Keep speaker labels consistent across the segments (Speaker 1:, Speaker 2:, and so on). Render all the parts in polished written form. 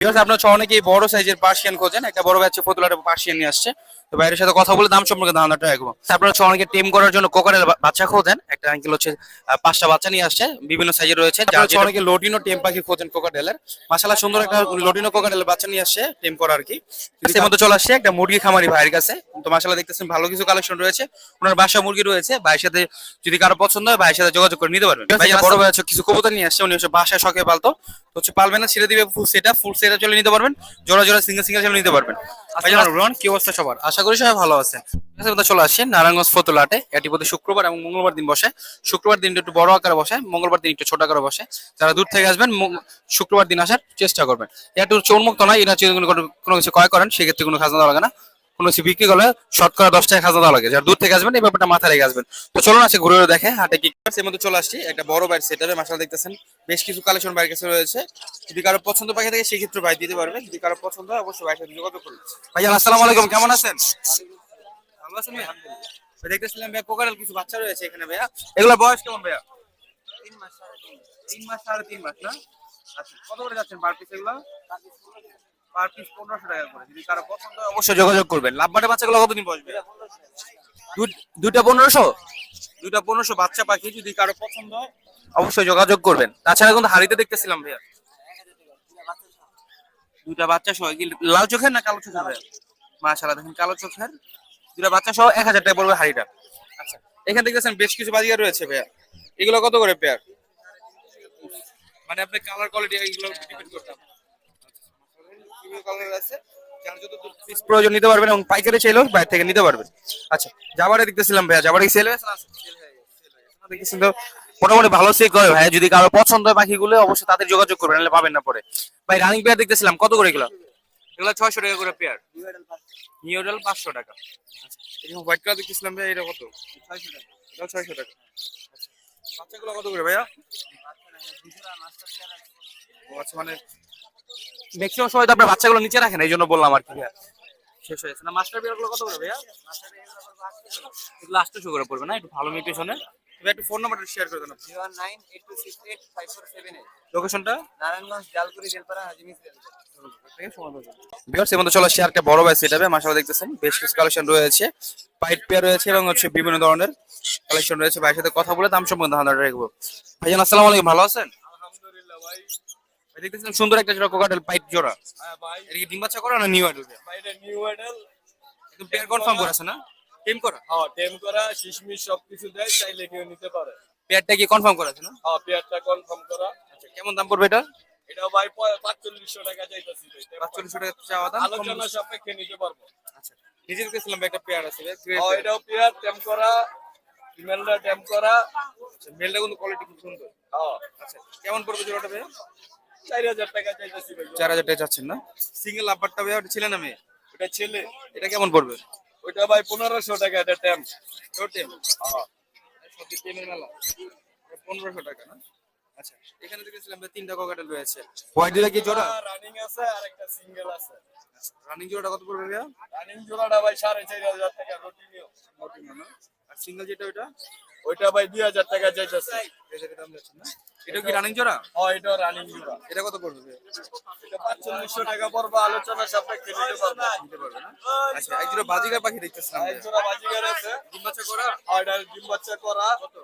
Speaker 1: Because আপনার অনেকেই বড় সাইজের পার্সিয়ান খোঁজেন, একটা বড় বাচ্চা ফতুলার পার্সিয়ান নিয়ে আসছে। তো বাইরের সাথে কথা বলে দাম সম্পর্কে ধারণাটা রাখবো। আপনার অনেকে টেম করার জন্য কোকারেল বাচ্চা খোঁজেন, একটা আঙ্কেল হচ্ছে 5টা বাচ্চা নিয়ে আসছে, বিভিন্ন সাইজের রয়েছে। যার অনেকে লোডিনো টেম পাখি খোঁজেন কোকাটেলের, মাশাআল্লাহ সুন্দর একটা লোডিনো কোকাটেলের বাচ্চা নিয়ে আসছে টেম করা আর কি। এর মধ্যে চলে আসছে একটা মুরগি খামারি ভাইয়ের কাছে। তো মাশাআল্লাহ দেখতেছেন ভালো কিছু কালেকশন রয়েছে, ওনার বাসা মুরগি রয়েছে। ভাইয়ের সাথে যদি কারো পছন্দ হয় ভাইয়ের সাথে যোগাযোগ করে নিতে পারবেন। ভাই বড় ভাই হচ্ছে কিছু কবুতর নিয়ে আসছে, উনি হচ্ছে বাসায় শখে পালতো, হচ্ছে পালবেন না, ছেড়ে দিবে ফুল সেটা চলে নিতে পারবেন, জোড়া জোড়া সিঙ্গেল সিঙ্গেল চলে নিতে পারবেন। কি অবস্থা সবার? আশা করি সবাই ভালো আছেন। চলে আসছে নারায়ণগঞ্জ ফতুল্লাটে, এটি প্রতি শুক্রবার এবং মঙ্গলবার দিন বসে। শুক্রবার দিন একটু বড় আকারে বসে, মঙ্গলবার দিন একটু ছোট আকারে বসে। যারা দূর থেকে আসবেন শুক্রবার দিন আসার চেষ্টা করবেন। একটু চোরমুক্ত নয়, এটা কোনো কিছু ক্রয় করেন সেক্ষেত্রে কোনো খাজনা দেওয়া লাগে না, কোনো কিছু বিক্রি করলে শতকরা 10 টাকা খাজনা দেওয়া লাগে। যারা দূর থেকে আসবেন এই ব্যাপারটা মাথায় রেখে আসবেন। তো চলুন আছে ঘুরে দেখে হাটে কি এর মধ্যে চলে আসছি একটা বড় বাইর সেটআপে। মাশাআল্লাহ দেখতেছেন বেশ কিছু কালেকশন বাইরের কাছে রয়েছে। যদি কারো পছন্দ পাখি থাকে সেক্ষেত্রে ভাই দিতে পারবে, যদি কারো পছন্দ হয় অবশ্যই ভাইয়ের সাথে যোগাযোগ করুন। ভাইয়া আসসালামু আলাইকুম, কেমন আছেন? ভালো আছেন ভাই? আলহামদুলিল্লাহ। দেখতেছিলাম ভাইয়া কোকারেল কিছু বাচ্চা রয়েছে এখানে ভাইয়া, এগুলোর বয়স কেমন ভাইয়া? 3 মাস 3.5 মাস না? আচ্ছা, কত করে যাচ্ছেন পার পিস এগুলো? পার পিস 1500 টাকা করে। যদি কারো পছন্দ হয় অবশ্যই যোগাযোগ করবেন। লাভবাটের বাচ্চাগুলো কতদিন বসবে? দুইটা 1500, দুইটা 1500 বাচ্চা পাখি। যদি কারো পছন্দ হয় অবশ্যই যোগাযোগ করবেন। তাছাড়া কিন্তু হাড়িতে দেখতেছিলাম ভাইয়া দুইটা বাচ্চা সহ, লাল চোখের না কালো চোখের ভাইয়া? মাশাআল্লাহ দেখেন কালো চোখের দুইটা বাচ্চা সহ 1000 টাকা পড়বে হাড়িটা। আচ্ছা, এখানে দেখতেছেন বেশ কিছু বাজিগার রয়েছে ভাইয়া, এগুলো কত করে পেয়ার? মানে আপনি কালার কোয়ালিটি এগুলো ডিপেন্ড করতে হবে। বিভিন্ন কালার আছে, যার যত পিস প্রয়োজন নিতে পারবেন এবং পাইকারি চাইলেও বাইরে থেকে নিতে পারবেন। আচ্ছা, জাবারে দেখতেছিলাম ভাইয়া, জাবারে সেল হয়েছে না? সেল হয়ে গেছে দেখতেছেন তো, মোটামুটি ভালো সেল করে ভাইয়া। যদি কারো পছন্দ হয় পাখিগুলো অবশ্যই তাদের যোগাযোগ করবেন, নাহলে পাবেন না পরে। ভাই রানিং পেয়ার দেখতেছিলাম কত করে এগুলো? এগুলো 600 টাকা করে পেয়ার। নিউডাল 500 টাকা। এরকম হোয়াইট কালার দেখতেছিলাম ভাইয়া, এটা কত? 600 টাকা। এটাও 600 টাকা। বাচ্চাগুলো কত করে ভাইয়া? ও আচ্ছা, মানে ম্যাক্সিমাম সময় তো আপনার বাচ্চাগুলো নিচে রাখেন, এই জন্য বললাম আর কি ভাইয়া। শেষ হয়েছে না? মাস্টার বিয়ারগুলো কত করে ভাইয়া? এগুলো 800 করে পড়বে না? একটু ভালো মিউটেশনে। ভাই একটু ফোন নাম্বারটা শেয়ার করে দেন। 01982685478। লোকেশনটা নারায়ণগঞ্জ জালকুড়ি জেলপাড়া হাজিমিস ভিউয়ার্স। এর মধ্যে চলে আসছে একটা বড় ভাই সেটআপে। মাশাআল্লাহ দেখতেছেন বেশ কিছু কালেকশন রয়েছে, পাইট পেয়ার রয়েছে এবং হচ্ছে বিভিন্ন ধরনের কালেকশন রয়েছে। ভাইয়ের সাথে কথা বলে দাম সম্বন্ধে ধারণা রাখবো। ভাইজান আসসালামু আলাইকুম, ভালো আছেন?
Speaker 2: আলহামদুলিল্লাহ ভাই।
Speaker 1: ভাই দেখতেছেন সুন্দর একটা জোড়া কোকাটেল পাইট জোড়া।
Speaker 2: হ্যাঁ ভাই।
Speaker 1: এটা কি ডিম বাচ্চা করা না নিউ অ্যাডাল্ট?
Speaker 2: ভাই এটা নিউ অ্যাডাল।
Speaker 1: একদম পেয়ার কনফার্ম করা আছে না? টেম করা?
Speaker 2: হ্যাঁ, টেম করা, শিশমিশ সবকিছু দেয়, চাইলে কেউ নিতে পারে।
Speaker 1: পেয়ারটা কি কনফার্ম করা আছে না?
Speaker 2: হ্যাঁ, পেয়ারটা কনফার্ম করা।
Speaker 1: আচ্ছা, কেমন দাম পড়বে এটা?
Speaker 2: এটাও ভাই 4500 টাকা চাইতাছি ভাই।
Speaker 1: 4500 টাকা চাওয়া দাম,
Speaker 2: আলোচনা সাপেক্ষে নিতে পারবো।
Speaker 1: আচ্ছা, নিজে দেখছিলাম একটা পেয়ার আছে
Speaker 2: হ্যাঁ, এটাও পেয়ার টেম করা, ফিমেলটা টেম করা।
Speaker 1: আচ্ছা, মেলটা কিন্তু কোয়ালিটি খুব সুন্দর।
Speaker 2: হ্যাঁ,
Speaker 1: আচ্ছা, কেমন পড়বে জোড়াটা ভাই?
Speaker 2: 4000 টাকা চাইতাছি ভাই।
Speaker 1: 4000 টাকা চাচ্ছেন না? সিঙ্গেল লাভবারটা ভাই ওটা ছেলে না মেয়ে?
Speaker 2: ওটা ছেলে।
Speaker 1: এটা কেমন পড়বে?
Speaker 2: ওইটা ভাই 1500 টাকা, এটা টেম।
Speaker 1: টোটেম
Speaker 2: হ্যাঁ,
Speaker 1: সত্যি টেমের মেলা 1500 টাকা না? আচ্ছা, এখানে দেখেছিলাম তিনটা কোকাটেল রয়েছে। হোয়াইট দুটা কি জোড়া?
Speaker 2: রানিং আছে আর একটা সিঙ্গেল আছে।
Speaker 1: রানিং জোড়াটা কত পড়বে ভাইয়া?
Speaker 2: রানিং জোড়াটা ভাই 4500 টাকা রুটিনিও।
Speaker 1: আর সিঙ্গেল যেটা ওইটা?
Speaker 2: ওইটা ভাই 2000 টাকা চাইতেছে।
Speaker 1: এটার দাম যাচ্ছে না? এটা কি রানিং জোড়া?
Speaker 2: হ্যাঁ, এটা রানিং জোড়া।
Speaker 1: এটা কত পড়বে ভাইয়া?
Speaker 2: এটা 4500 টাকা পড়বে, আলোচনা সাপেক্ষে নিতে পারবে।
Speaker 1: নিতে পারবে না? আচ্ছা, এক জোড়া বাজিগার পাখি দেখতেছিলাম।
Speaker 2: এক জোড়া বাজিগার আছে,
Speaker 1: ডিম বাচ্চা করা?
Speaker 2: হ্যাঁ, এটা ডিম বাচ্চা করা।
Speaker 1: কত?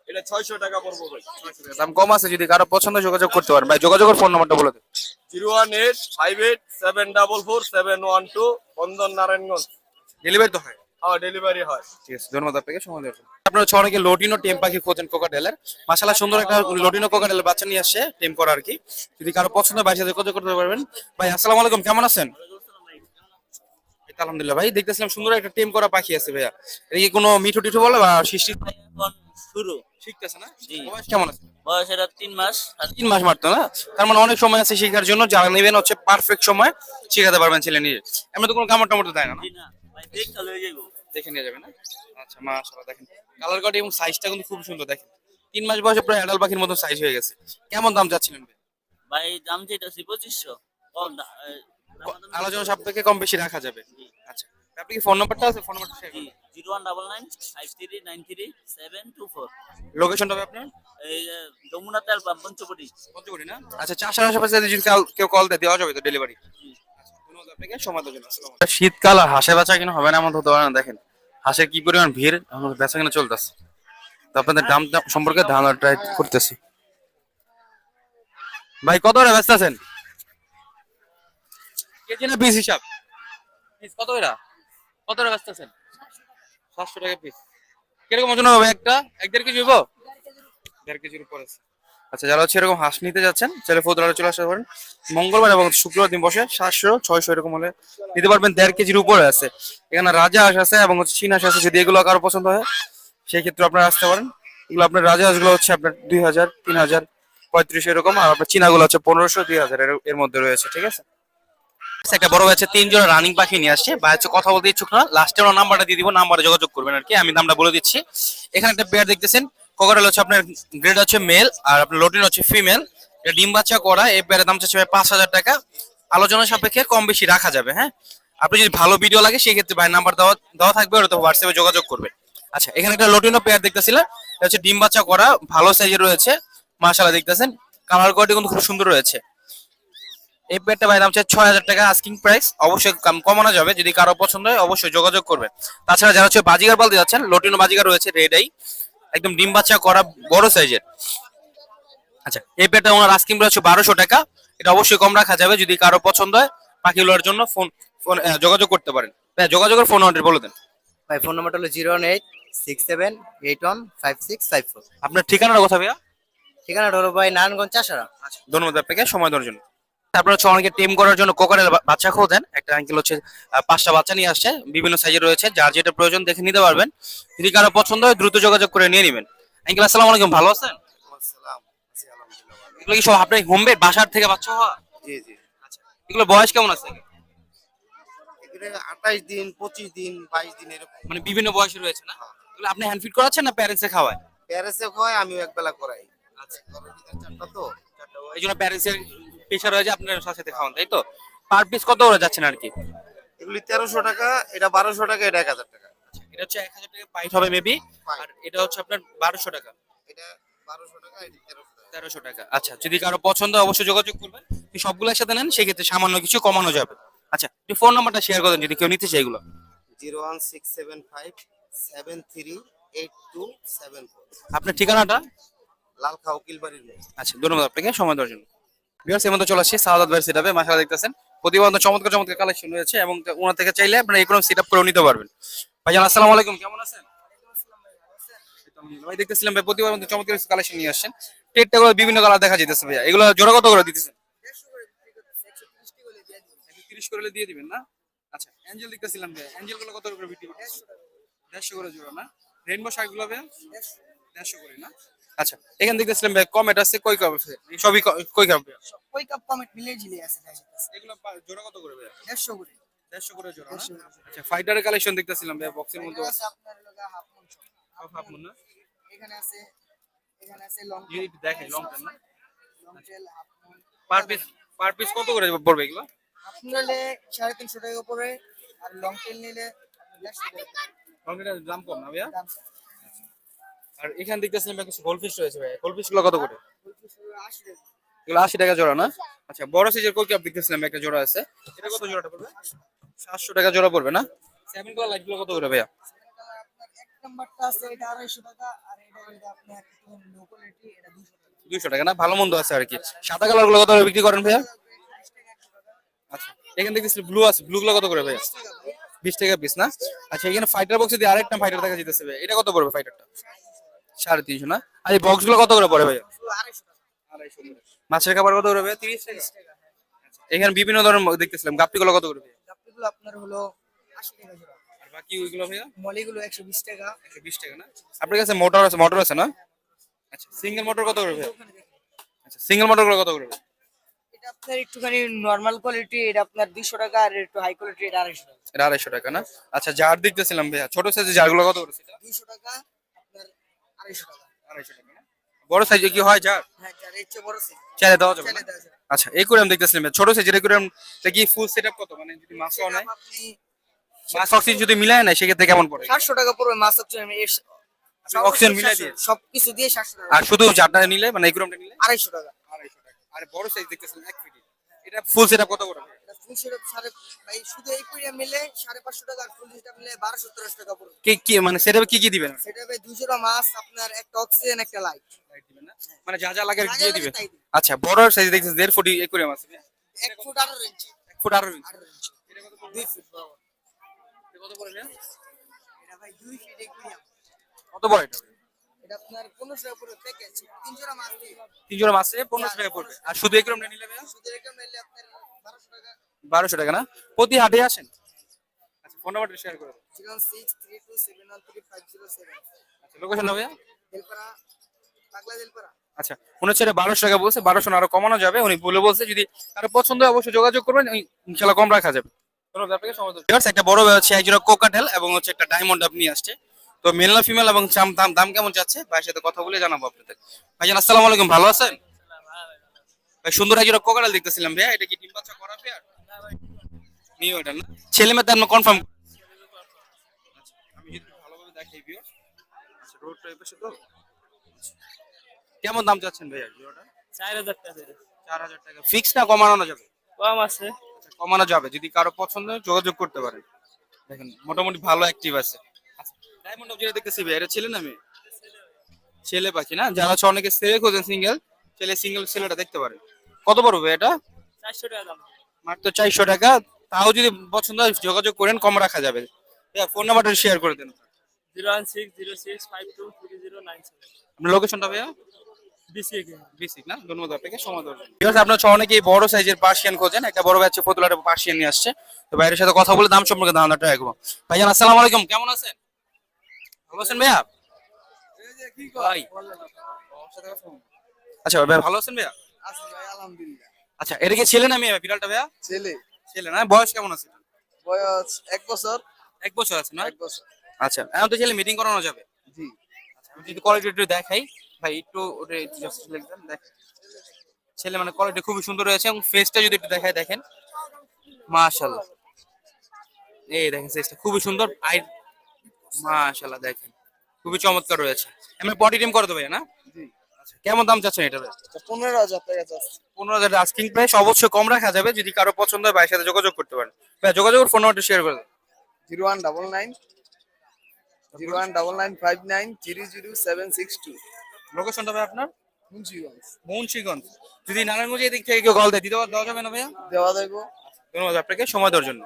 Speaker 2: এটা 600 টাকা পড়বে ভাই।
Speaker 1: 600 টাকা। দাম কম আছে, যদি কারো পছন্দ যোগাযোগ করতে পারেন। ভাই যোগাযোগের ফোন নাম্বারটা বলে দেন।
Speaker 2: 01858747112, বন্দর নারায়ণগঞ্জ।
Speaker 1: ডেলিভারি তো হয়?
Speaker 2: হ্যাঁ, ডেলিভারি হয়।
Speaker 1: ঠিক আছে, ধন্যবাদ আপনাকে সময় দেওয়ার জন্য। আপনারা অনেকে লোডিনো টেম পাখি খোঁজেন কোকাটেলের। মাশাআল্লাহ সুন্দর একটা লোডিনো কোকাটেলের বাচ্চা নিয়ে আসছে টেম করা আর কি। যদি কারো পছন্দ হয় ভাইয়ের সাথে যোগাযোগ করতে পারবেন। ভাই আসসালামু আলাইকুম, কেমন আছেন? এই তো আলহামদুলিল্লাহ। ভাই দেখতেছিলাম সুন্দর একটা টেম করা পাখি আছে ভাইয়া, এটা কি কোনো মিঠু টিঠু বলে বা সৃষ্টি
Speaker 3: এখন শুরু।
Speaker 1: শিখতেছে না?
Speaker 3: জি।
Speaker 1: বয়স কেমন আছে?
Speaker 3: বয়স এটা 3 মাস।
Speaker 1: 3 মাস মাত্র না? তার মানে অনেক সময় আছে শেখার জন্য, যারা নেবেন হচ্ছে পারফেক্ট সময় শেখাতে পারবেন ছেলে নিয়ে। এমনি তো কোনো কামড় টামড় তো দেয় না?
Speaker 3: জি না ভাই, দেখতে লয়ে যাইবো।
Speaker 1: দেখে নিয়ে যাবে না? আচ্ছা, মাশাআল্লাহ দেখেন কালার কোয়ালিটি এবং সাইজটা কিন্তু খুব সুন্দর। দেখেন 3 মাস বয়সে প্রায় অ্যাডাল্ট পাখির মতো সাইজ হয়ে গেছে। কেমন দাম চাচ্ছিলেন ভাই?
Speaker 3: ভাই দাম চাইতাছি 2500। কম
Speaker 1: আলোচনা সাপেক্ষে কম বেশি রাখা যাবে। আচ্ছা, আপনি কি ফোন নাম্বারটা আছে? ফোন নাম্বারটা শেয়ার
Speaker 3: জি,
Speaker 1: করুন।
Speaker 3: 01995393 724।
Speaker 1: লোকেশনটা হবে আপনার
Speaker 3: এই যমুনা তেল পাম্প পঞ্চবটি।
Speaker 1: পঞ্চগড়ি না? আচ্ছা, চাষার আশেপাশে যদি কেউ কল দেয় দেওয়া যাবে তো ডেলিভারি? ধন্যবাদ আপনাকে সময় দেওয়ার জন্য। আসসালামু আলাইকুম। শীতকাল আর হাঁসের বেচা কিনা হবে না এমন হতে পারে না। দেখেন হাঁসের কি পরিমাণ ভিড়, এখন বেচা কিনা চলতেছে। তো আপনাদের দাম সম্পর্কে ধারণা ট্রাই করতেছি। ভাই কত করে ব্যস্ত আছেন? কেজি না পিস হিসাব? পিস কত করে? কত করে ব্যস্ত আছেন? 700 টাকা পিস। কিরকম ওজন হবে একটা? 1-1.5 কেজি হইব? 1.5 কেজির উপর আছে। আচ্ছা, যারা হচ্ছে এরকম হাঁস নিতে যাচ্ছেন ছেলে ফতুল্লারে চলে আসতে পারেন। মঙ্গলবার এবং শুক্রবার দিন বসে 700-600 এরকম হলে নিতে পারবেন। 1.5 কেজির উপরে আছে। এখানে রাজা হাঁস আছে এবং হচ্ছে চীনা হাঁস আছে। যদি এগুলো কারো পছন্দ হয় সেই ক্ষেত্রে আপনারা আসতে পারেন। এগুলো আপনার রাজা হাঁসগুলো হচ্ছে আপনার 2000, 3000, 35 এরকম, আর আপনার চীনাগুলো হচ্ছে 1500, 2000 এর মধ্যে রয়েছে। ঠিক আছে, একটা বড় বাচ্চা 3 জোড়া রানিং পাখি নিয়ে আসছে। ভাই হচ্ছে কথা বলতে ইচ্ছুক না, লাস্টে ওর নাম্বারটা দিয়ে দিব, নাম্বারে যোগাযোগ করবেন আর কি। আমি দামটা বলে দিচ্ছি। এখানে একটা পেয়ার দেখতেছেন, কোকারেল হচ্ছে আপনার গ্রেড হচ্ছে মেল আর আপনার লোটিন হচ্ছে ফিমেল। এটা ডিম বাচ্চা করা। এই পেয়ারের দাম চাচ্ছে 5000 টাকা। আলোচনা সাপেক্ষে কম বেশি রাখা যাবে। হ্যাঁ, আপনি যদি ভালো ভিডিও লাগে সেই ক্ষেত্রে ভাই নাম্বার দেওয়া দেওয়া থাকবে, ওটা হোয়াটসঅ্যাপে যোগাযোগ করবে। আচ্ছা, এখানে একটা লোটিনো পেয়ার দেখতেছিলেন, এটা হচ্ছে ডিম বাচ্চা করা, ভালো সাইজের রয়েছে। মাশাআল্লাহ দেখতেছেন, কালার কোয়ালিটি কিন্তু খুব সুন্দর রয়েছে। এই পেয়ারটা ভাই দাম চাই 6000 টাকা আস্কিং প্রাইস। অবশ্যই কমানো যাবে, যদি কারো পছন্দ হয় অবশ্যই যোগাযোগ করবেন। তাছাড়া যারা হচ্ছে বাজিগার পালতে যাচ্ছেন, লটিনো বাজিগার রয়েছে রেড আই, একদম ডিম বাচ্চা করা বড় সাইজের। আচ্ছা, এই পেয়ারটা ওনার আস্কিং প্রাইস হচ্ছে 1200 টাকা। এটা অবশ্যই কম রাখা যাবে, যদি কারো পছন্দ হয় পাখিগুলোর জন্য ফোন ফোন যোগাযোগ করতে পারেন। হ্যাঁ, যোগাযোগের ফোন অর্ডার বলে দেন।
Speaker 4: ভাই ফোন নাম্বারটা হলো 01867815654।
Speaker 1: আপনার ঠিকানাটা কোথায় ভাইয়া?
Speaker 4: ঠিকানাটা হলো ভাই নারায়ণগঞ্জ চাষারা।
Speaker 1: আচ্ছা, ধন্যবাদ আপনাকে সময় দেওয়ার জন্য। তারপর হচ্ছে অনেকে টেম করার জন্য কোকারেল বাচ্চা খোঁজেন। একটা আঙ্কেল হচ্ছে 5টা বাচ্চা নিয়ে আসছে, বিভিন্ন সাইজের রয়েছে, যার যেটা প্রয়োজন দেখে নিতে পারবেন। যদি কারো পছন্দ হয় দ্রুত যোগাযোগ করে নিয়ে নেবেন। আঙ্কেল আসসালামু আলাইকুম, ভালো আছেন? এগুলো কি সব আপনার হোম মেড বাসার থেকে বাচ্চা হওয়া?
Speaker 4: জি জি।
Speaker 1: আচ্ছা, এগুলো বয়স কেমন আছে?
Speaker 4: এগুলো 28 দিন, 25 দিন, 22 দিন এরকম।
Speaker 1: মানে বিভিন্ন বয়সে রয়েছে না? এগুলো আপনি হ্যান্ড ফিড করাচ্ছেন না প্যারেন্টসে খাওয়ায়?
Speaker 4: প্যারেসে হয়, আমিও একবেলা করাই।
Speaker 1: আচ্ছা,
Speaker 4: চারটা তো।
Speaker 1: এই জন্য প্যারেন্টসের প্রেশার হয়ে যায়, আপনার সাথে সাথে খাওয়ান, তাই তো? পার পিস কত করে যাচ্ছেন আর কি?
Speaker 4: এগুলি 1300 টাকা, এটা 1200 টাকা, এটা 1000 টাকা।
Speaker 1: এটা হচ্ছে 1000 টাকা পাইট হবে মেবি,
Speaker 4: Pint।
Speaker 1: আর এটা হচ্ছে আপনার 1200 টাকা।
Speaker 4: এটা 1200 টাকা, এটা 1300 টাকা।
Speaker 1: 1300 টাকা। আচ্ছা, যদি কারো পছন্দ হয় অবশ্যই যোগাযোগ করবেন। যদি সবগুলো একসাথে নেন সেক্ষেত্রে সামান্য কিছু কমানো যাবে। আচ্ছা, একটু ফোন নাম্বারটা শেয়ার করেন যদি কেউ নিতে চায় এগুলো।
Speaker 4: 01675738274।
Speaker 1: আপনার ঠিকানাটা?
Speaker 4: লালখা উকিলবাড়ির মোড়।
Speaker 1: আচ্ছা, ধন্যবাদ আপনাকে সময় দেওয়ার জন্য। ভিউয়ার্স, এর মধ্যে চলে আসছি সাউদাত ভাইয়ের সেটআপে। মাশাআল্লাহ দেখতেছেন প্রতিবন্ধ চমৎকার চমৎকার কালেকশন রয়েছে এবং ওনার থেকে চাইলে আপনারা এই কোনো সেটআপ করে নিতে পারবেন। ভাইজান আসসালামু আলাইকুম, কেমন আছেন? ভাই দেখতেছিলাম ভাই প্রতিবন্ধ চমৎকার কালেকশন নিয়ে আসছেন। টেটটা করে বিভিন্ন কালার দেখা যাইতেছে ভাইয়া, এগুলো জোড়া কত করে দিতেছেন? 130 করে দিয়ে দিবেন না? আচ্ছা, অ্যাঞ্জেল দেখতেছিলাম ভাই, অ্যাঞ্জেল গুলো কত করে বিক্রি করতেছেন? 150 করে জোড়া না? রেইনবো শার্ক গুলো ভাই 150 করে না? আচ্ছা, এখান দেখতেছিলাম ভাই কমেট আছে, কই কাপ আছে? সবই কই কাপ ভাইয়া?
Speaker 5: ওই কাপ কমেট মিলে ঝিলে আছে
Speaker 1: এগুলো জোড়া কত করে ভাইয়া?
Speaker 5: 150 করে
Speaker 1: 150 করে জোড়া না? আচ্ছা, ফাইটারের কালেকশন দেখতেছিলাম ভাই বক্সের মধ্যে
Speaker 5: এগুলো
Speaker 1: আছে।
Speaker 5: আছে আপনার লগা হাফ মুন
Speaker 1: হাফ মুন না?
Speaker 5: এখানে আছে লং
Speaker 1: যদি একটু দেখেন লং টার্ম না?
Speaker 5: Long tail half moon
Speaker 1: per piece কত করে পড়বে এগুলো?
Speaker 5: হাফ মুন নিলে 350 টাকা উপরে আর লং টেল নিলে 150 টাকা
Speaker 1: লং টার্মের দাম কম না ভাইয়া?
Speaker 5: দাম
Speaker 1: আর এখানে দেখতেছিলাম ভাই কিছু গোল্ডফিশ রয়েছে ভাই, গোল্ডফিশ গুলো কত করে?
Speaker 5: 80 টাকা
Speaker 1: এগুলো 80 টাকা জোড়া না? আচ্ছা, বড় সাইজের কই কাপ দেখতেছিলাম একটা জোড়া আছে, এটা কত জোড়াটা পড়বে? 700 টাকা জোড়া পড়বে না? সেভেন কালার লাইট গুলো কত করে ভাইয়া?
Speaker 5: আপনার এক নাম্বারটা আছে এটা 250 টাকা আর এটা হলো আপনার একটু লো কোয়ালিটি এটা 200 টাকা
Speaker 1: 200 টাকা না? ভালো মন্দ আছে আর কি। সাদা কালার গুলো কত করে বিক্রি করেন ভাইয়া? আচ্ছা, এখানে দেখতেছি ব্লু আছে, ব্লু গুলো কত করে ভাইয়া? 20 টাকা পিস না? আচ্ছা, এখানে ফাইটার বক্সে দিয়ে আরেকটা ফাইটার দেখা যাইতেছে ভাই, এটা কত পড়বে ফাইটারটা? 350 না? আর এই বক্স গুলো কত করে পড়ে ভাইয়া?
Speaker 5: 250 টাকা
Speaker 1: 250 করে। মাছের খাবার কত করে ভাইয়া? 30 টাকা। এখানে বিভিন্ন ধরনের দেখতেছিলাম, গাপ্পি গুলো কত করে ভাইয়া?
Speaker 5: গাপ্পিগুলো আপনার হলো 80 টাকা জোড়া
Speaker 1: আর বাকি ওইগুলো ভাইয়া?
Speaker 5: মলিগুলো 120 টাকা
Speaker 1: 120 টাকা না? আপনার কাছে মোটর আছে না? আচ্ছা, সিঙ্গেল মোটর কত করে ভাইয়া?
Speaker 5: ওখানে দেখেন
Speaker 1: আচ্ছা, সিঙ্গেল মোটর গুলো কত করে ভাইয়া?
Speaker 5: এটা আপনার একটুখানি নরমাল কোয়ালিটি এটা আপনার 200 টাকা আর একটু হাই কোয়ালিটি এটা 250 টাকা
Speaker 1: এটা 250 টাকা না? আচ্ছা, জার দেখতেছিলাম ভাইয়া, ছোট সাইজের জার গুলো কত করে সেটা?
Speaker 5: 200 টাকা আপনার 250 টাকা
Speaker 1: 250 টাকা না? বড় সাইজে কি হয় জার?
Speaker 5: হ্যাঁ যার ইচ্ছে বড় সাইজ
Speaker 1: চাইলে দেওয়া যাবে না?
Speaker 5: চাইলে দেওয়া যাবে
Speaker 1: আচ্ছা, এই করে আমি দেখতেছিলাম ভাইয়া, ছোট সাইজের এই করে কি ফুল সেটআপ কত, মানে যদি মাছও নাই?
Speaker 5: আপনি
Speaker 1: মাছ অক্সিজেন যদি মিলায় না সেক্ষেত্রে কেমন পড়ে?
Speaker 5: 700 টাকা পড়বে মাছ অক্সিজেন
Speaker 1: অক্সিজেন মিলাই দিয়ে?
Speaker 5: সবকিছু দিয়ে 700 টাকা
Speaker 1: আর শুধু জারটা নিলে মানে একুরিয়ামটা নিলে
Speaker 5: 250 টাকা।
Speaker 1: 250 টাকা। আর বড় সাইজ দেখতেছেন 1 ফিট, এটা ফুল সেটআপ কত করে?
Speaker 5: এটা ফুল সেটআপ ভাই শুধু এই কুইয়া মিলে 550 টাকা, আর ফুল সেটআপ মিলে 1213 টাকা পড়বে।
Speaker 1: কি কি মানে সেটআপে কি কি দিবেন?
Speaker 5: সেটা ভাই 200 টা মাছ, আপনার একটা অক্সিজেন, একটা লাইট।
Speaker 1: লাইট দিবেন না, মানে যা যা লাগে
Speaker 5: যা যা
Speaker 1: দিয়ে
Speaker 5: লাগে
Speaker 1: দিবেন।
Speaker 5: তাই দিবেন।
Speaker 1: আচ্ছা, বড় সাইজ দেখতেছেন 1.5 ফুট একুরিয়াম আছে,
Speaker 5: 1 ফুট 18 ইঞ্চি।
Speaker 1: 1 ফুট 18 ইঞ্চি।
Speaker 5: 18 ইঞ্চি। 2 ফিট বরাবর।
Speaker 1: এটা কত পড়বে?
Speaker 5: এটা ভাই 2 ফিট একুইয়াম।
Speaker 1: কত বড় এটা?
Speaker 5: এটা আপনার 1500 টাকা পড়বে প্যাকেজ। 300 টা মাছ দিয়ে।
Speaker 1: 3 জোড়া মাছে 1500 টাকা পড়বে। আর শুধু একুরিয়ামটা নিলে ভাইয়া
Speaker 5: শুধু এটা নিলে আপনার 1200 টাকা।
Speaker 1: 1200 টাকা না? প্রতি হাটে আসেন? আচ্ছা, ফোন নাম্বারটা শেয়ার করে দেন।
Speaker 5: 0632713507।
Speaker 1: আচ্ছা, লোকেশনটা ভাইয়া?
Speaker 5: দেলপাড়া, পাগলা দেলপাড়া।
Speaker 1: আচ্ছা, উনি হচ্ছে এটা 1200 টাকা বলছে, 1200 না আরো কমানো যাবে। উনি বলে বলছে যদি কারো পছন্দ হয় অবশ্যই যোগাযোগ করবেন, ইনশাআল্লাহ কম রাখা যাবে। ধন্যবাদ আপনাকে, সময় দেওয়ার জন্য। একটা বড় হচ্ছে এক জোড়া কোকাটেল এবং হচ্ছে একটা ডায়মন্ড আপ নিয়ে আসছে। তো মেল না ফিমেল এবং দাম দাম কেমন যাচ্ছে ভাইয়ের সাথে কথা বলে জানাবো আপনাদের। ভাইজান আসসালামু আলাইকুম, ভালো আছেন? ভাই সুন্দর এক জোড়া কোকাটেল দেখতেছিলাম ভাইয়া, এটা কি ডিম বাচ্চা করা পেয়ার? নিউ এটা না? ছেলে মেয়ে তার কনফার্ম? আচ্ছা, আমি যদি ভালোভাবে দেখাই ভিউয়ার। আচ্ছা, রোড টাইপের তো কেমন দাম চাচ্ছেন ভাইয়া জোড়াটা?
Speaker 3: 4000 টাকা।
Speaker 1: 4000 টাকা ফিক্স না কমানো যাবে?
Speaker 3: কম আছে।
Speaker 1: আচ্ছা, কমানো যাবে, যদি কারো পছন্দ হয় যোগাযোগ করতে পারেন। দেখেন মোটামুটি ভালো অ্যাক্টিভ আছে। আচ্ছা, ডায়মন্ড অফ যেটা দেখতেছি ভাই, এটা ছেলে না মেয়ে? ছেলে পাখি না? যারা হচ্ছে অনেকে ছেলে খোঁজেন সিঙ্গেল, সিঙ্গেল ছেলেটা দেখতে পারেন। কত পড়বে এটা?
Speaker 3: 400 টাকা দাম।
Speaker 1: মাত্র 400 টাকা। তাও যদি পছন্দ হয় যোগাযোগ করেন, কম রাখা যাবে। ফোন নাম্বারটা শেয়ার করে দেন।
Speaker 3: 01606523097।
Speaker 1: আপনার লোকেশনটা ভাইয়া?
Speaker 3: বিসি
Speaker 1: বেসিক না? ধন্যবাদ আপনাকে, সময় দেওয়ার জন্য। ঠিক আছে, আপনার অনেকে বড় সাইজের পার্সিয়ান খোঁজেন, একটা বড় বাচ্চা ফতুলার পার্সিয়ান নিয়ে আসছে। তো ভাইয়ের সাথে কথা বলে দাম সম্পর্কে ধারণাটা রাখবো। ভাইজান আসসালামু আলাইকুম, কেমন আছেন? ভালো আছেন ভাইয়া? ভাই আচ্ছা ভাই, ভালো আছেন ভাইয়া?
Speaker 2: আছি ভাই আলহামদুলিল্লাহ।
Speaker 1: আচ্ছা, এটা কি ছেলে না মেয়ে বিড়ালটা ভাইয়া?
Speaker 2: ছেলে,
Speaker 1: ছেলে না? বয়স কেমন আছে?
Speaker 2: বয়স 1 বছর।
Speaker 1: 1 বছর আছে না?
Speaker 2: 1 বছর।
Speaker 1: আচ্ছা, এখন তো ছেলে মিটিং করানো যাবে।
Speaker 2: জি।
Speaker 1: আচ্ছা, আমি যদি কোয়ালিটি একটু দেখাই ভাই, একটু ওটা জাস্ট লিখবেন। দেখ, ছেলে মানে কোয়ালিটি খুবই সুন্দর রয়েছে এবং ফেসটা যদি একটু দেখাই, দেখেন মাশাআল্লাহ। এই দেখেন ফেসটা খুবই সুন্দর, আই মাশাআল্লাহ দেখেন খুবই চমৎকার রয়েছে। এমনি বডি টিম করে দেবে না?
Speaker 2: জি।
Speaker 1: আচ্ছা, কেমন দাম চাচ্ছেন এটা?
Speaker 2: 15,000 টাকা চাচ্ছি।
Speaker 1: 15,000 আস্কিং প্রাইস, অবশ্যই কম রাখা যাবে যদি কারো পছন্দ হয় ভাইয়ের সাথে যোগাযোগ করতে পারেন। ভাই যোগাযোগের ফোন নাম্বারটা শেয়ার করে দেন।
Speaker 2: 0199
Speaker 1: লোকেশনটা ভাই আপনার?
Speaker 2: মুন্সিগঞ্জ।
Speaker 1: মুন্সিগঞ্জ। যদি নারায়ণগঞ্জ এদিক থেকে কেউ কল দেয় দিতে দেওয়া যাবে না ভাইয়া?
Speaker 2: দেওয়া যাইব।
Speaker 1: ধন্যবাদ আপনাকে, সময় দেওয়ার জন্য।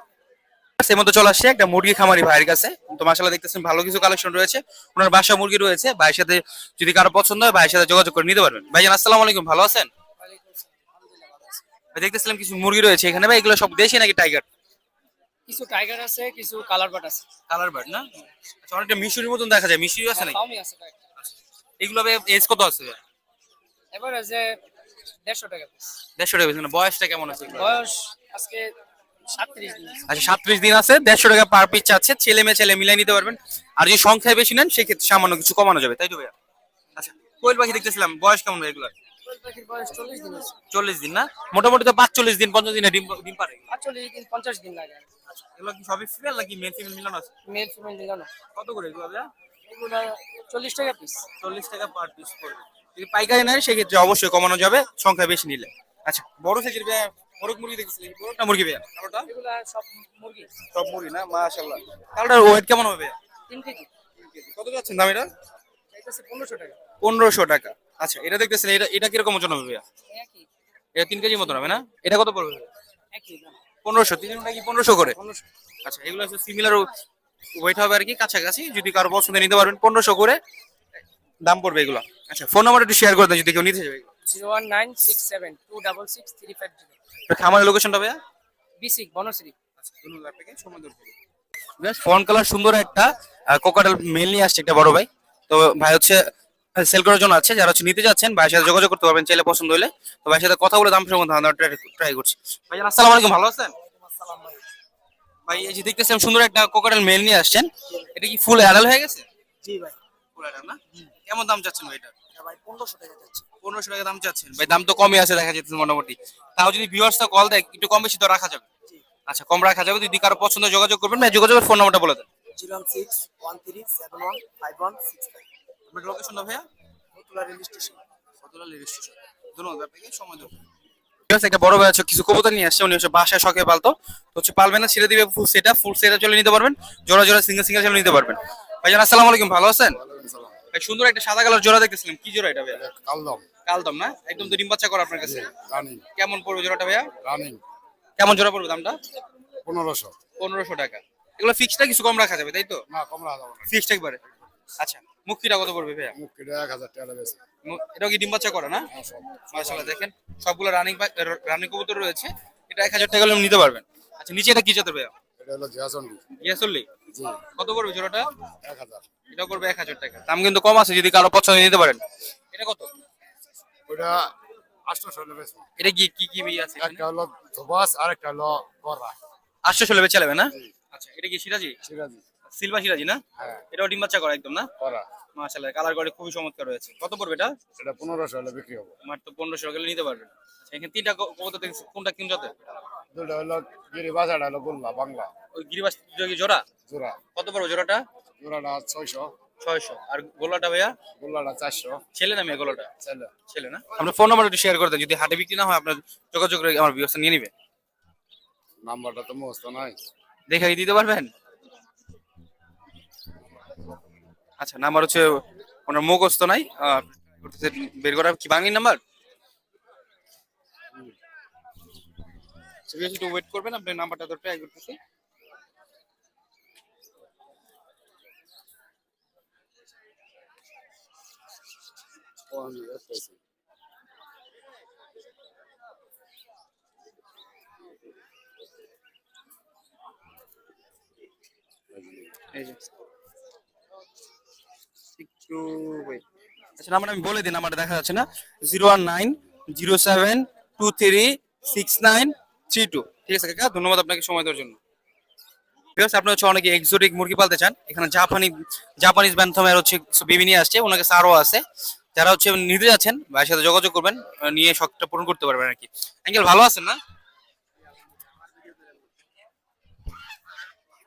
Speaker 1: সেই মতো চলে আসছে একটা মুরগি খামারি ভাইয়ের কাছে। তো মাশাআল্লাহ দেখতেছেন ভালো কিছু কালেকশন রয়েছে, ওনার বাসা মুরগি রয়েছে। ভাইয়ের সাথে যদি কারো পছন্দ হয় ভাইয়ের সাথে যোগাযোগ করে নিতে পারবেন। ভাইজান আসসালামু আলাইকুম, ভালো আছেন? ভাই দেখতেছিলাম কিছু মুরগি রয়েছে এখানে, ভাই এগুলো সব দেশি নাকি টাইগার?
Speaker 5: কিছু টাইগার আছে, কিছু কালার বাট আছে।
Speaker 1: কালার বার্ড না? আচ্ছা, অনেকটা মিশরির মতন দেখা যায়, মিশরি আছে নাকি?
Speaker 5: ফার্মই আছে কয়েকটা।
Speaker 1: এগুলো ভাই এজ কত আছে ভাই?
Speaker 5: এবারে যে 150 টাকা পিস।
Speaker 1: 150 টাকা পিস। মানে বয়সটা কেমন আছে এগুলোর?
Speaker 5: বয়স আজকে 37 দিন।
Speaker 1: আচ্ছা, 37 দিন আছে, 150 টাকা পার পিস চাচ্ছে। ছেলে মেয়ে ছেলে মিলাই নিতে পারবেন। আর যদি সংখ্যায় বেশি নেন সেক্ষেত্রে সামান্য কিছু কমানো যাবে, তাই তো ভাইয়া? আচ্ছা, কোয়েল পাখি দেখতেছিলাম, বয়স কেমন ভাই এগুলোর?
Speaker 5: কোয়েল পাখির বয়স 40 দিন আছে।
Speaker 1: 40 দিন না? মোটামুটি তো 45 দিন 50 দিনে ডিম ডিম পারে।
Speaker 5: 40 দিন 50 দিন লাগে।
Speaker 1: এগুলো কি সবই ফিমেল নাকি মেল ফিমেল মিলানো আছে?
Speaker 5: মেল ফিমেল মিলানো।
Speaker 1: কত করে এগুলো ভাইয়া?
Speaker 5: এগুলা 40 টাকা পিস।
Speaker 1: 40 টাকা পার পিস পড়বে। যদি পাইকারি নেন সেক্ষেত্রে অবশ্যই কমানো যাবে সংখ্যা বেশি নিলে। আচ্ছা, বড় সাইজের ভাইয়া মোরগ মুরগি দেখছিলেন, বড়টা মুরগি ভাইয়া? কালোটা?
Speaker 5: এগুলা সব মুরগি।
Speaker 1: সব মুরগি না? মাশাআল্লাহ। কালোটার ওয়েট কেমন হবে ভাইয়া?
Speaker 5: 3 কেজি।
Speaker 1: কত যাচ্ছেন দাম এটা?
Speaker 5: চাইতেছে 1500 টাকা।
Speaker 1: 1500 টাকা। আচ্ছা, এটা দেখতেছেন, এটা কিরকম ওজন হবে ভাইয়া?
Speaker 5: একই
Speaker 1: এটা 3 কেজি মতন হবে না? এটা কত পড়বে ভাইয়া?
Speaker 5: একই দাম।
Speaker 1: 1500, তিনটা কি 1500 করে?
Speaker 5: 1500।
Speaker 1: আচ্ছা, এগুলো হচ্ছে সিমিলার ওয়েট হবে আর কি, কাছাকাছি। যদি কারো পছন্দ নিতে পারবেন, 1500 করে দাম পড়বে এগুলো। আচ্ছা, ফোন নাম্বারটা একটু শেয়ার করে দেন যদি কেউ নিতে চায়।
Speaker 5: 01967266350।
Speaker 1: খামারের লোকেশনটা ভাইয়া?
Speaker 5: বিসিক বনশ্রী।
Speaker 1: আচ্ছা, ধন্যবাদ আপনাকে, সময় দেওয়ার জন্য। বেশ ফন কালার সুন্দর একটা কোকাটেল মেল নিয়ে আসছে একটা বড় ভাই। তো ভাই হচ্ছে সেল করার জন্য আছে, যারা হচ্ছে নিতে যাচ্ছেন ভাইয়ের সাথে যোগাযোগ করতে পারবেন চাইলে পছন্দ হলে। তো ভাইয়ের সাথে কথা বলে দাম সম্বন্ধে ধারণা ট্রাই করছি। ভাই আসসালামু আলাইকুম, ভালো আছেন? ভাই এই যে দেখতেছেন সুন্দর একটা কোকাটেল মেল নিয়ে আসছেন, এটা কি ফুল অ্যাডাল্ট হয়ে গেছে?
Speaker 5: জি ভাই।
Speaker 1: ফুল অ্যাডাল্ট না? কেমন দাম চাচ্ছেন ভাই এটা?
Speaker 5: ভাই 1500 টাকা যাচ্ছে।
Speaker 1: 1500 টাকা দাম চাচ্ছেন ভাই? দাম তো কমই আছে দেখা যাচ্ছে মোটামুটি। তাও যদি ভিউয়ার্সটা কল দেয় একটু কম বেশি তো রাখা যাবে। আচ্ছা, কম রাখা যাবে, যদি কারো পছন্দ যোগাযোগ করবেন। ভাই যোগাযোগের ফোন নাম্বারটা বলে দেন।
Speaker 5: 0613715165
Speaker 1: আপনার লোকেশনটা ভাইয়া?
Speaker 5: Fatullah rail station.
Speaker 1: Fatullah rail station. ধন্যবাদ আপনাকে, সময় দেবেন। ঠিক আছে, একটা বড় ভাই আছে, কিছু কবুতর নিয়ে আসছে, উনি হচ্ছে বাসায় শখে পালতো, তো হচ্ছে পালবে না, ছেড়ে দিবে ফুল সেটা চলে নিতে পারবেন, জোড়া জোড়া সিঙ্গেল সিঙ্গেল চলে নিতে পারবেন। ভাইজান আসসালামু আলাইকুম, ভালো আছেন? ভাই সুন্দর একটা সাদা কালার জোড়া দেখতেছিলাম, কি জোড়া এটা ভাইয়া?
Speaker 6: কালদম
Speaker 1: কালদম না, একদম তো ডিম বাচ্চা করা আপনার কাছে।
Speaker 6: রানিং
Speaker 1: কেমন পড়বে জোড়াটা ভাইয়া?
Speaker 6: রানিং
Speaker 1: কেমন জোড়া পড়বে দামটা?
Speaker 6: 1500
Speaker 1: 1500 টাকা। এগুলো ফিক্সটা কিছু কম রাখা যাবে তাই তো?
Speaker 6: না কম রাখা যাবে না
Speaker 1: ফিক্সড একবারে। আচ্ছা, মুক্তিটা কত পড়বে ভাইয়া?
Speaker 6: মুখ কেটে 1000 টাকা বেশি
Speaker 1: এটা কি ডিম বাচ্চা করা না? মাশাআল্লাহ, দেখেন সবগুলো রানিং কবুতর রয়েছে। এটা 1000 টাকা হলে নিতে পারবেন। আচ্ছা, নিচে এটা কি জাতের ভাইয়া?
Speaker 6: এটা হলো জিয়াসন্ডি
Speaker 1: ইয়াসল্লি।
Speaker 6: জি
Speaker 1: কত পড়বে জোড়াটা?
Speaker 6: 1000
Speaker 1: এটা করবে 1000 টাকা। দাম কিন্তু কম আছে, যদি কারো পছন্দ নিতে পারেন। এটা কত?
Speaker 6: ওটা 800 হলে বেশি
Speaker 1: এটা কি কি কি আছে?
Speaker 6: একটা হলো ধোবাস আর একটা হলো বড়া
Speaker 1: 800 হলে বেচে নেবে না?
Speaker 6: জি
Speaker 1: আচ্ছা, এটা কি সিরাজি?
Speaker 6: সিরাজি
Speaker 1: সিলভা সিরাজি না?
Speaker 6: হ্যাঁ
Speaker 1: এটাও ডিম বাচ্চা করা একদম না?
Speaker 6: বড়া
Speaker 1: মাশাআল্লাহ, কালার করে খুবই চমৎকার রয়েছে। কত পড়বে এটা?
Speaker 6: এটা 1500 হলে বিক্রি হবে
Speaker 1: মাত্র 1500 টাকা হলে নিতে পারবেন। আচ্ছা, এখানে তিনটা কবুতর দেখছি, কোনটা কোন জাতের?
Speaker 6: দুটো হলো গিরি বাজার হলো গোল্লা বাংলা
Speaker 1: ওই গিরিবাস জোড়া।
Speaker 6: জোড়া
Speaker 1: কত পড়বে জোড়াটা?
Speaker 6: জোড়াটা 600
Speaker 1: 600। আর গোলাটা ভাইয়া?
Speaker 6: গোল্লাটা 400
Speaker 1: ছেলে না মেয়ে গোলাটা?
Speaker 6: ছেলে
Speaker 1: ছেলে না? আপনার ফোন নাম্বার একটু শেয়ার করে দেন, যদি হাটে বিক্রি না হয় আপনার যোগাযোগ করে আমার ব্যবস্থা নিয়ে নিবে।
Speaker 6: নাম্বারটা তো মুখস্থ নাই
Speaker 1: দেখে দিতে পারবেন? আচ্ছা, নাম্বার হচ্ছে ওনার মুখস্থ নাই, বের করা কি বাঙালি নাম্বার? একটু ওয়েট করবেন, আপনার নাম্বারটা তো ট্রাই করতেছি। এই যে একটু wait। আচ্ছা, নাম্বার আমি বলে দিই, নাম্বারটা দেখা যাচ্ছে না। 01907236932। ঠিক আছে কাকা, ধন্যবাদ আপনাকে সময় দেওয়ার জন্য। ঠিক আছে, আপনার হচ্ছে অনেকে এক্সোটিক মুরগি পালতে চান, এখানে জাপানিজ ব্যান্থমের হচ্ছে বেবি নিয়ে আসছে, ওনার কাছে আরো আছে। যারা হচ্ছে নিতে যাচ্ছেন ভাইয়ের সাথে যোগাযোগ করবেন, নিয়ে শখটা পূরণ করতে পারবেন আর কি। আঙ্কেল ভালো আছেন না?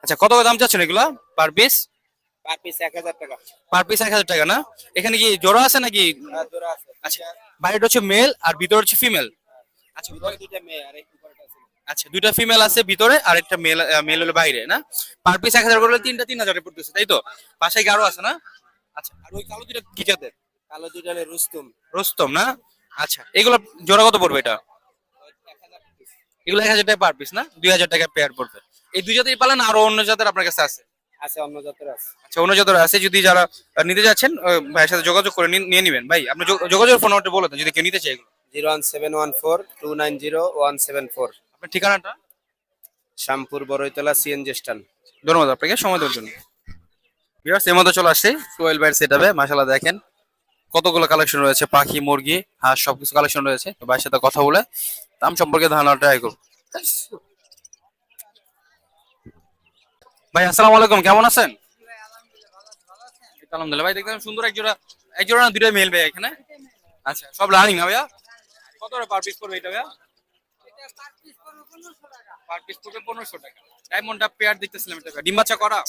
Speaker 1: আচ্ছা, কত করে দাম চাচ্ছেন এগুলা পার পিস?
Speaker 4: পার পিস 1000 টাকা।
Speaker 1: পার পিস 1000 টাকা না? এখানে কি জোড়া আছে নাকি?
Speaker 4: জোড়া আছে।
Speaker 1: আচ্ছা, বাইরেটা হচ্ছে মেল আর ভিতরে হচ্ছে ফিমেল। আচ্ছা,
Speaker 4: ভিতরে দুইটা মেয়ে আর একটু পরেটা আছে।
Speaker 1: আচ্ছা, দুইটা ফিমেল আছে ভিতরে আর একটা মেল হলো বাইরে না? পার পিস 1000 করে হলে 3000 পড়তেছে তাই তো? বাসায় কি আরো আছে না? আচ্ছা, আর ওই কালো দুইটা কি জাতের?
Speaker 4: কালো দুইটা হলো রুস্তম।
Speaker 1: রোস্তম না? আচ্ছা, এগুলো জোড়া কত পড়বে এটা?
Speaker 4: 1000 পিস।
Speaker 1: এগুলো 1000 টাকা পার পিস না? 2000 টাকা পেয়ার পড়বে। এই দুই জাতের পালেন, আরো অন্য জাতের আপনার কাছে আছে?
Speaker 4: আছে, অন্য জাতের আছে।
Speaker 1: আচ্ছা, অন্য জাতের আছে, যদি যারা নিতে যাচ্ছেন ভাইয়ের সাথে যোগাযোগ করে নিয়ে নেবেন। ভাই আপনি যোগাযোগের ফোন নাম্বারটা বলে দেন, যদি কেউ নিতে চায় এগুলো।
Speaker 4: 01714290174।
Speaker 1: আপনার ঠিকানাটা?
Speaker 4: Shyampur Boroitola CNG stand.
Speaker 1: ধন্যবাদ আপনাকে সময় দেওয়ার জন্য। ভিউয়ার্স, এর মধ্যে চলে আসছে সোহেল ভাইয়ের সেটআপে। মাশাআল্লাহ, দেখেন কতগুলো কালেকশন রয়েছে, পাখি মুরগি হাঁস সবকিছু কালেকশন রয়েছে। তো ভাইয়ের সাথে কথা বলে দাম সম্পর্কে ধারণা ট্রাই করব। ভাই আসসালামু আলাইকুম, কেমন আছেন? আলহামদুলিল্লাহ। ভাই দেখলাম সুন্দর এক জোড়া না দুইটা মেল ভাই এখানে? আচ্ছা, সব রানিং না ভাইয়া? কত পার পিস পড়বে এটা ভাইয়া? পার পিস পড়বে 1500 টাকা। ডায়মন্ডটা পেয়ার দেখতেছিলাম, এটা ডিম বাচ্চা করা।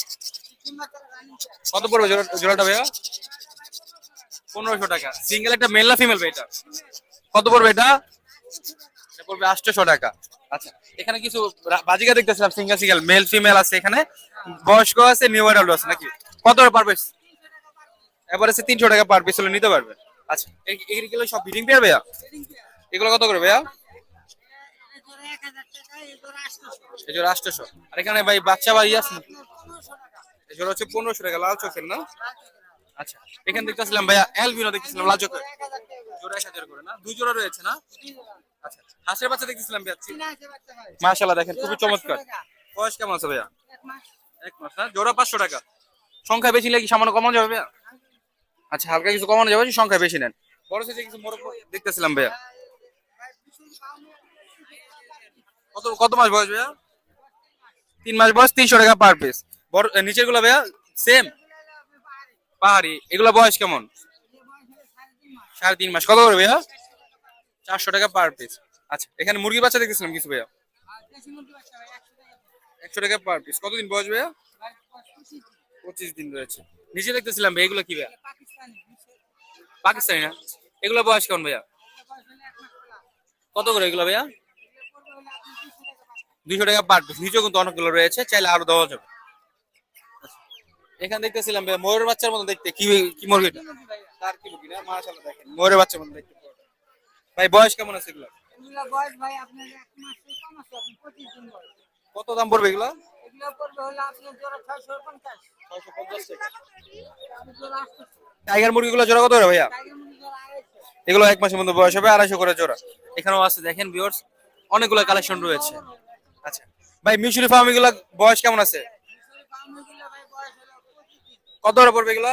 Speaker 1: কত পড়বে জোড়াটা ভাইয়া? 1500 টাকা। সিঙ্গেল একটা মেল না ফিমেল ভাই এটা? কত পড়বে এটা? এটা পড়বে 800 টাকা। আচ্ছা, এখানে কিছু বাজিকা দেখতেছিলাম, সিঙ্গেল মেল ফিমেল আছে এখানে, বয়স্ক আছে, নিউ অ্যাডাল্ট আছে নাকি? কত পার পিস? এবারে 300 টাকা পার পিস হলে নিতে পারবে। আচ্ছা, এগুলো সব ব্রিডিং পেয়ার ভাইয়া? এগুলো কত করে ভাইয়া? এই জোড়া 800। আর এখানে ভাই বাচ্চা বাড়ি আছে, এই জোড়া হচ্ছে 1500 টাকা, লাল চোখের না? আচ্ছা, এখানে দেখতেছিলাম ভাইয়া অ্যালবিনো দেখতেছিলাম লাল চোখের, জোড়া 1000 করে না? দুই জোড়া রয়েছে না? আচ্ছা, হাঁসের বাচ্চা দেখতেছিলাম ভাইয়া। মাশাআল্লাহ, দেখেন খুবই চমৎকার। বয়স কেমন আছে ভাইয়া? 1 মাস না? জোড়া 500 টাকা। সংখ্যা বেশি নাকি সামান্য কমানো যাবে ভাইয়া? আচ্ছা, হালকা কিছু কমানো যাবে, সংখ্যা বেশি নেন। বড় সাইজে কিছু মোরগ দেখতেছিলাম ভাইয়া। কত মাস বয়স ভাইয়া? 3 মাস বয়স, 300 টাকা পার পিস। বড় নিচের গুলো ভাইয়া সেম পাহাড়ি, এগুলো বয়স কেমন? 3.5 মাস। কত করে ভাইয়া? 400 টাকা পার পিস। আচ্ছা, এখানে মুরগি বাচ্চা দেখতেছিলাম কিছু ভাইয়া।
Speaker 5: দেশি মুরগি বাচ্চা ভাই
Speaker 1: 100 টাকা পার পিস। কতদিন বয়স ভাইয়া?
Speaker 5: ভাই 25
Speaker 1: 25 দিন রয়েছে। নিচে দেখতেছিলাম ভাই, এগুলো কি ভাইয়া?
Speaker 5: পাকিস্তানি
Speaker 1: পাকিস্তানি না? এগুলো বয়স কেমন ভাইয়া? কত করে এগুলো ভাইয়া? 200 টাকা পার পিস। নিচেও কিন্তু অনেকগুলো রয়েছে, চাইলে আরো দেওয়া যাবে। আচ্ছা, এখানে দেখতেছিলাম ভাইয়া ময়ূরের বাচ্চার মতো দেখতে, কি কি মুরগি এটা? তার কি মুরগি না, মাশাআল্লাহ দেখেন ময়ূরের বাচ্চার মতো দেখতে। ভাই বয়স কেমন আছে এগুলো?
Speaker 5: এগুলা বয়স ভাই আপনার 1 মাসের কম আছে, আপনি 25 দিন বয়স।
Speaker 1: কত দাম পড়বে এগুলো?
Speaker 5: এগুলা পড়বে হলো আপনার জোড়া 650
Speaker 1: 650 টাকা।
Speaker 5: আপনি জোড়া 800
Speaker 1: টাইগার মুরগিগুলো জোড়া কত করে ভাইয়া?
Speaker 5: টাইগার মুরগি জোড়া 250
Speaker 1: এগুলো 1 মাসের মধ্যে বয়স হবে, 250 করে জোড়া। এখানেও আছে দেখেন ভিউয়ার্স, অনেকগুলো কালেকশন রয়েছে। আচ্ছা ভাই, মিশরি ফার্ম এগুলো বয়স কেমন আছে?
Speaker 5: ফার্ম এগুলা ভাই বয়স হলো 25 দিন।
Speaker 1: কত করে পড়বে এগুলো?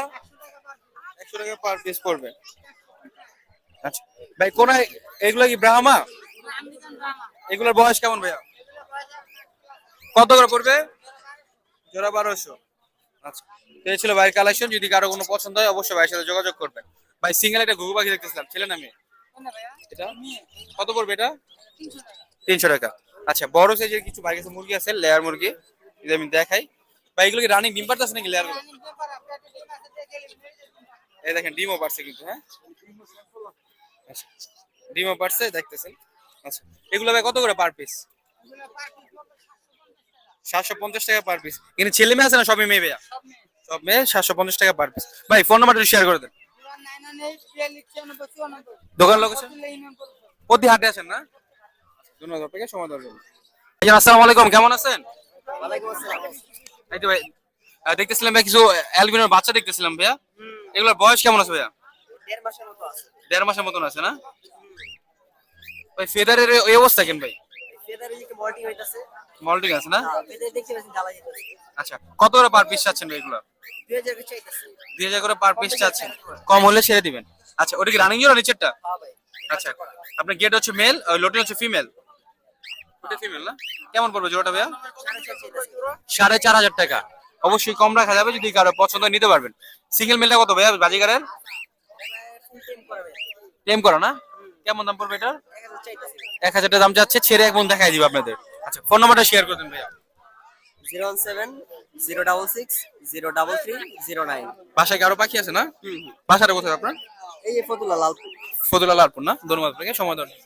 Speaker 5: 100 টাকা
Speaker 1: 100 টাকা
Speaker 5: পার
Speaker 1: পার পিস পড়বে। আচ্ছা ভাই, কোন এগুলো কি ব্রাহ্মা?
Speaker 5: আমেরিকান ড্রামা
Speaker 1: এগুলোর বয়স কেমন ভাইয়া? কত করে পড়বে? জোড়া 1200। আচ্ছা, তো এই ছিল ভাইয়ের কালেকশন। যদি কারো কোনো পছন্দ হয় অবশ্যই ভাইয়ের সাথে যোগাযোগ করবেন। ভাই সিঙ্গেল একটা ঘুঘু পাখি দেখতেছিলাম, ছেলে না মেয়ে?
Speaker 5: কোনটা ভাইয়া?
Speaker 1: এটা কত পড়বে এটা?
Speaker 5: 300 টাকা
Speaker 1: 300 টাকা। আচ্ছা, বড় সাইজের কিছু ভাইয়ের কাছে মুরগি আছে, লেয়ার মুরগি, যদি আমি দেখাই। ভাই এগুলো কি রানিং ডিম পারতেছে নাকি লেয়ার গুলো?
Speaker 5: রানিং পেপার আপনার ডিম আছে দেখে নেবেন।
Speaker 1: এই দেখেন ডিমও পারছে কিন্তু, হ্যাঁ আচ্ছা, ডিমও পারছে দেখতেছেন। আচ্ছা, এগুলো ভাই কত করে পার পিস?
Speaker 5: এগুলা পার পিস পড়বে 750 টাকা
Speaker 1: 750 টাকা পার পিস। এখানে ছেলে মেয়ে আছে না সবই মেয়ে ভাইয়া?
Speaker 5: সব মেয়ে।
Speaker 1: সব মেয়ে, 750 টাকা পার পিস। ভাই ফোন নাম্বারটা শেয়ার করে দেন।
Speaker 5: 998
Speaker 1: দোকান লোকেশন? প্রতি হাটে আছেন না? ধন্যবাদ আপনাকে সময় দেওয়ার জন্য। ভাইজান আসসালামু আলাইকুম, কেমন আছেন?
Speaker 4: ওয়ালাইকুম আসসালাম।
Speaker 1: এই তো ভাই, দেখতেছিলাম ভাই কিছু অ্যালবিনোর বাচ্চা দেখতেছিলাম ভাইয়া। এগুলোর বয়স কেমন আছে ভাইয়া?
Speaker 4: 1.5 মাসের মতো আছে।
Speaker 1: 1.5 মাসের মতন আছে না? ভাই ফেদারের এই অবস্থা কেন ভাই?
Speaker 4: ফেদারে যে মল্টিং হইতাছে,
Speaker 1: মল্টিং আছে না?
Speaker 4: ফেদারে দেখতে পাচ্ছেন জ্বালা যেতেছে।
Speaker 1: আচ্ছা, কত করে পার পিস চাচ্ছেন ভাই এগুলো?
Speaker 4: 2000 করে চাইতাছে।
Speaker 1: 2000 করে পার পিস চাচ্ছেন, কম হলে ছেড়ে দিবেন। আচ্ছা, ওটা কি রানিং জোড়া নিচেরটা?
Speaker 4: হ্যাঁ ভাই।
Speaker 1: আচ্ছা, আপনার গেট হচ্ছে মেল, লোটিন হচ্ছে ফিমেল। ওটা ফিমেল না? কেমন পড়বে জোড়াটা ভাইয়া? 4500 টাকা। অবশ্যই কম রাখা যাবে, যদি কারো পছন্দ হয় নিতে পারবেন। সিঙ্গেল মেলটা কত ভাইয়া বাজিগারের?
Speaker 4: ফুল টেম করে ভাই।
Speaker 1: টেম করা না? কেমন দাম পড়বে এটা?
Speaker 4: 1000 চাইতাছে।
Speaker 1: 1000 টাকা দাম যাচ্ছে, ছেড়ে এক মন দেখাই দিব আপনাদের। আচ্ছা, ফোন নাম্বারটা শেয়ার করে দেন ভাইয়া।
Speaker 4: 017 066 033 09।
Speaker 1: বাসায় কি আরো পাখি আছে না? বাসাটা কোথায় আপনার?
Speaker 4: এই যে ফতুল্লা লালপুর।
Speaker 1: ফতুল্লা লালপুর না? ধন্যবাদ আপনাকে সময় দেওয়ার জন্য।